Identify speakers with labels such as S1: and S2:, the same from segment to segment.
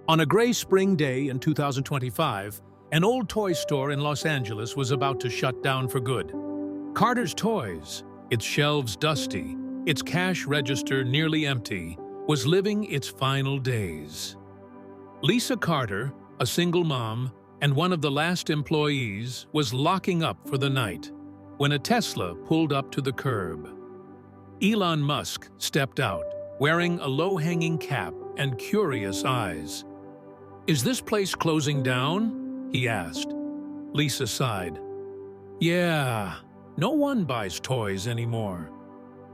S1: On a gray spring day in 2025, an old toy store in Los Angeles was about to shut down for good. Carter's Toys, its shelves dusty, its cash register nearly empty, was living its final days. Lisa Carter, a single mom and one of the last employees, was locking up for the night when a Tesla pulled up to the curb. Elon Musk stepped out, wearing a low-hanging cap and curious eyes. "Is this place closing down?" he asked. Lisa sighed. "Yeah, no one buys toys anymore."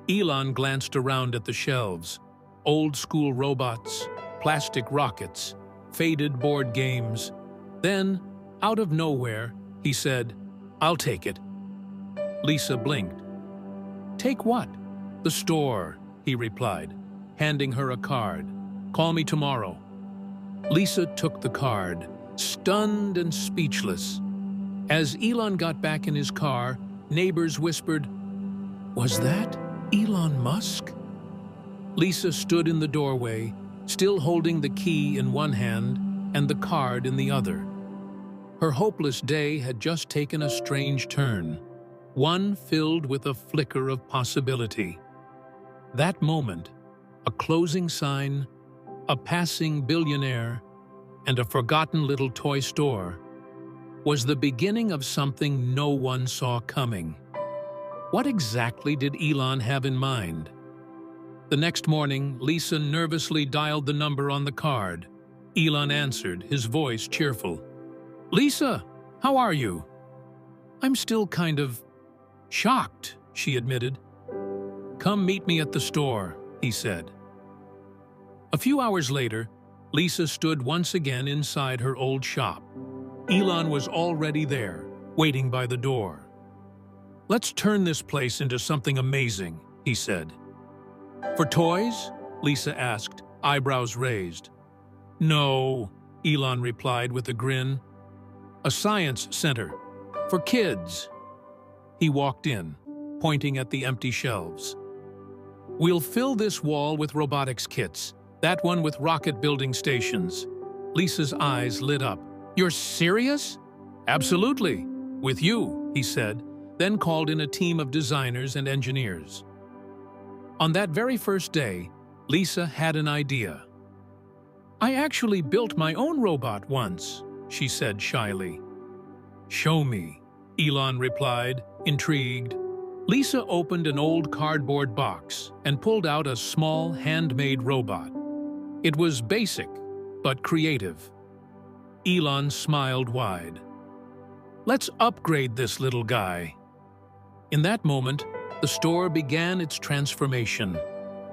S1: Elon glanced around at the shelves. Old-school robots, plastic rockets, faded board games. Then, out of nowhere, he said, "I'll take it." Lisa blinked. "Take what?" "The store," he replied, handing her a card. "Call me tomorrow." Lisa took the card, stunned and speechless. As Elon got back in his car, neighbors whispered, "Was that Elon Musk?" Lisa stood in the doorway, still holding the key in one hand and the card in the other. Her hopeless day had just taken a strange turn, one filled with a flicker of possibility. That moment, a closing sign, a passing billionaire, and a forgotten little toy store, was the beginning of something no one saw coming. What exactly did Elon have in mind? The next morning, Lisa nervously dialed the number on the card. Elon answered, his voice cheerful. "Lisa, how are you?" "I'm still kind of shocked," she admitted. "Come meet me at the store," he said. A few hours later, Lisa stood once again inside her old shop. Elon was already there, waiting by the door. "Let's turn this place into something amazing," he said. "For toys?" Lisa asked, eyebrows raised. "No," Elon replied with a grin. "A science center. For kids." He walked in, pointing at the empty shelves. "We'll fill this wall with robotics kits, that one with rocket building stations." Lisa's eyes lit up. "You're serious?" "Absolutely. With you," he said, then called in a team of designers and engineers. On that very first day, Lisa had an idea. "I actually built my own robot once," she said shyly. "Show me," Elon replied, intrigued. Lisa opened an old cardboard box and pulled out a small handmade robot. It was basic, but creative. Elon smiled wide. "Let's upgrade this little guy." In that moment, the store began its transformation,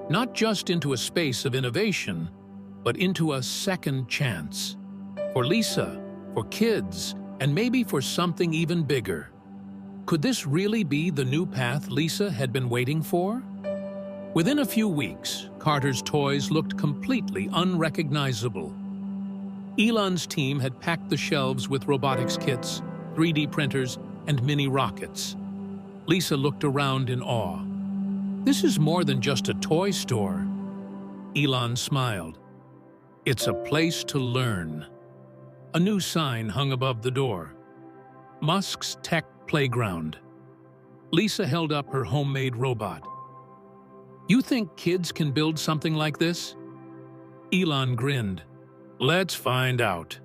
S1: not just into a space of innovation, but into a second chance. For Lisa, for kids, and maybe for something even bigger. Could this really be the new path Lisa had been waiting for? Within a few weeks, Carter's Toys looked completely unrecognizable. Elon's team had packed the shelves with robotics kits, 3D printers, and mini rockets. Lisa looked around in awe. "This is more than just a toy store." Elon smiled. "It's a place to learn." A new sign hung above the door. Musk's Tech Playground. Lisa held up her homemade robot. "You think kids can build something like this?" Elon grinned. "Let's find out."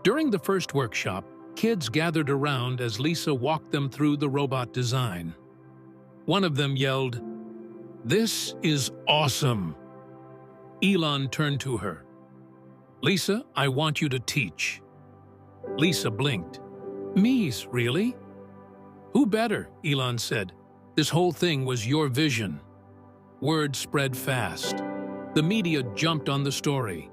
S1: During the first workshop, kids gathered around as Lisa walked them through the robot design. One of them yelled, "This is awesome!" Elon turned to her. "Lisa, I want you to teach." Lisa blinked. "Me's, really?" "Who better?" Elon said. "This whole thing was your vision." Word spread fast. The media jumped on the story.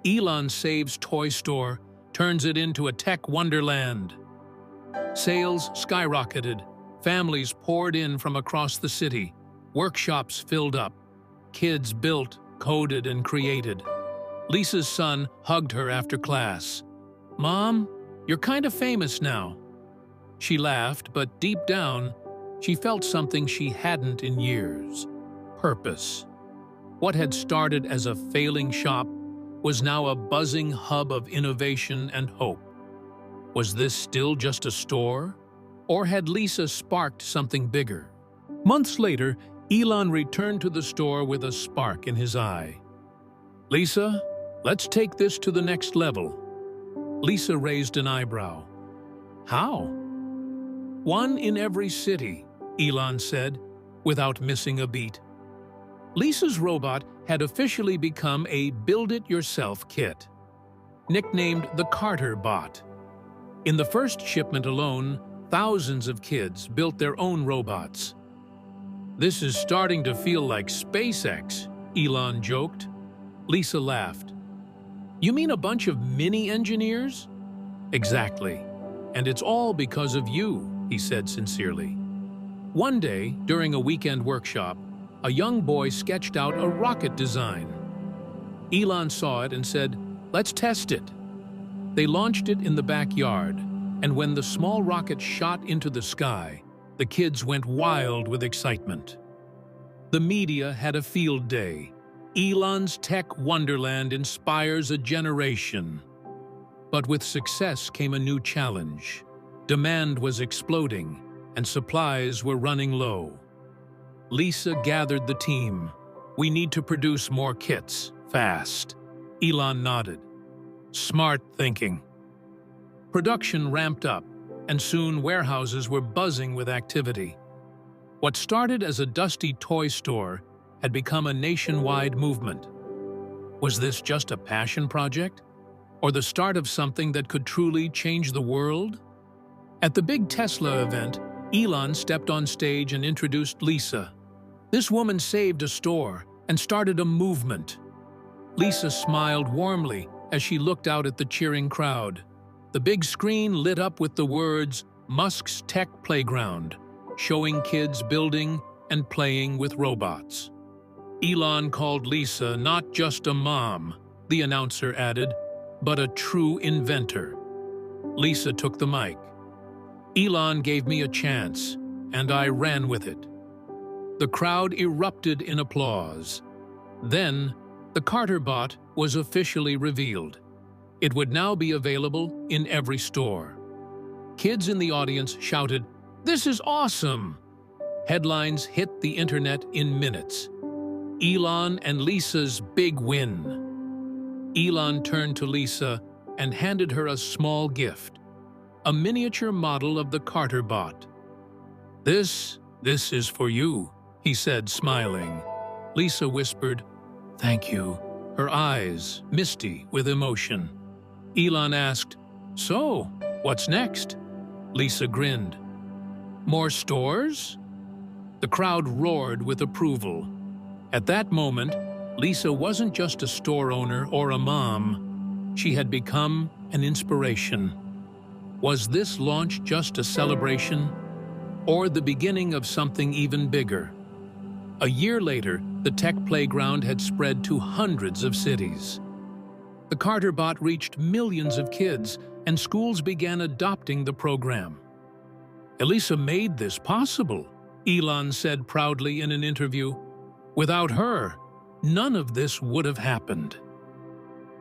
S1: Elon saves toy store, turns it into a tech wonderland. Sales skyrocketed. Families poured in from across the city. Workshops filled up. Kids built, coded, and created. Lisa's son hugged her after class. "Mom, you're kind of famous now." She laughed, but deep down, she felt something she hadn't in years. Purpose. What had started as a failing shop was now a buzzing hub of innovation and hope. Was this still just a store? Or had Lisa sparked something bigger? Months later, Elon returned to the store with a spark in his eye. "Lisa, let's take this to the next level." Lisa raised an eyebrow. "How?" "One in every city," Elon said, without missing a beat. Lisa's robot had officially become a build-it-yourself kit, nicknamed the Carter Bot. In the first shipment alone, thousands of kids built their own robots. "This is starting to feel like SpaceX," Elon joked. Lisa laughed. "You mean a bunch of mini-engineers?" "Exactly. And it's all because of you," he said sincerely. One day, during a weekend workshop, a young boy sketched out a rocket design. Elon saw it and said, "Let's test it." They launched it in the backyard, and when the small rocket shot into the sky, the kids went wild with excitement. The media had a field day. Elon's tech wonderland inspires a generation. But with success came a new challenge. Demand was exploding, and supplies were running low. Lisa gathered the team. "We need to produce more kits, fast." Elon nodded. "Smart thinking." Production ramped up, and soon warehouses were buzzing with activity. What started as a dusty toy store had become a nationwide movement. Was this just a passion project? Or the start of something that could truly change the world? At the big Tesla event, Elon stepped on stage and introduced Lisa. This woman saved a store and started a movement. Lisa smiled warmly as she looked out at the cheering crowd. The big screen lit up with the words, "Musk's Tech Playground," showing kids building and playing with robots. Elon called Lisa not just a mom, the announcer added, but a true inventor. Lisa took the mic. "Elon gave me a chance, and I ran with it." The crowd erupted in applause. Then, the Carter Bot was officially revealed. It would now be available in every store. Kids in the audience shouted, "This is awesome!" Headlines hit the internet in minutes. Elon and Lisa's big win. Elon turned to Lisa and handed her a small gift, a miniature model of the Carter Bot. This is for you," he said, smiling. Lisa whispered, "Thank you," her eyes misty with emotion. Elon asked, "So, what's next?" Lisa grinned. "More stores?" The crowd roared with approval. At that moment, Lisa wasn't just a store owner or a mom. She had become an inspiration. Was this launch just a celebration, or the beginning of something even bigger? A year later, the tech playground had spread to hundreds of cities. The Carter Bot reached millions of kids, and schools began adopting the program. "Elisa made this possible," Elon said proudly in an interview. "Without her, none of this would have happened."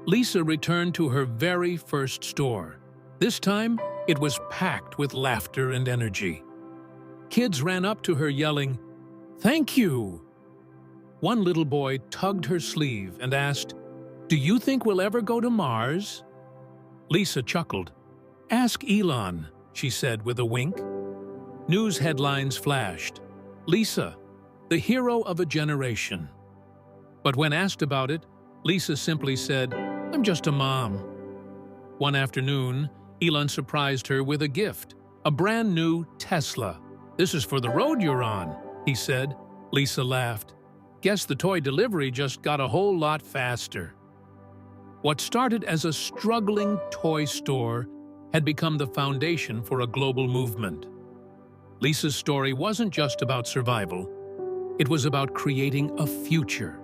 S1: Lisa returned to her very first store. This time, it was packed with laughter and energy. Kids ran up to her yelling, "Thank you!" One little boy tugged her sleeve and asked, "Do you think we'll ever go to Mars?" Lisa chuckled. "Ask Elon," she said with a wink. News headlines flashed. "Lisa, the hero of a generation." But when asked about it, Lisa simply said, "I'm just a mom." One afternoon, Elon surprised her with a gift, a brand new Tesla. "This is for the road you're on," he said. Lisa laughed. "Guess the toy delivery just got a whole lot faster." What started as a struggling toy store had become the foundation for a global movement. Lisa's story wasn't just about survival. It was about creating a future,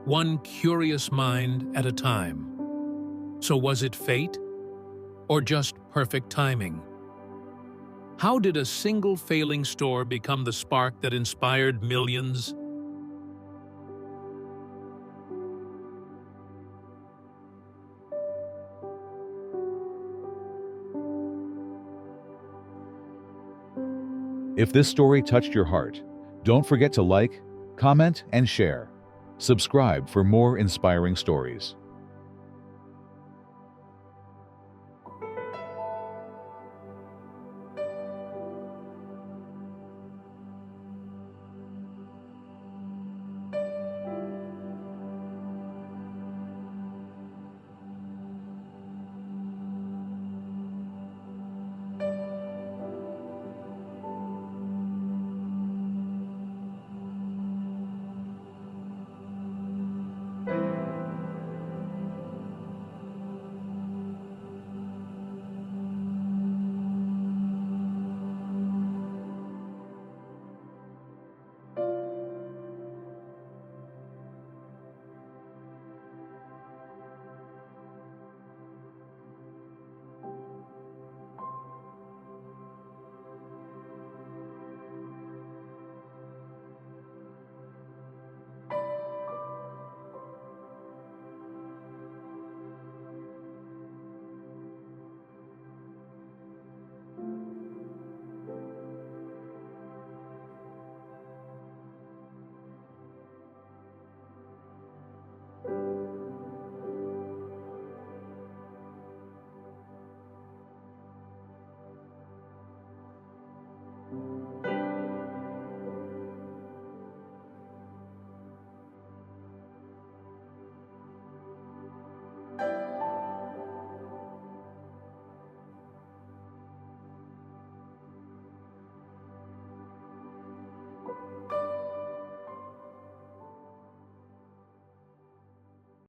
S1: one curious mind at a time. So was it fate, or just perfect timing? How did a single failing store become the spark that inspired millions?
S2: If this story touched your heart, don't forget to like, comment, and share. Subscribe for more inspiring stories.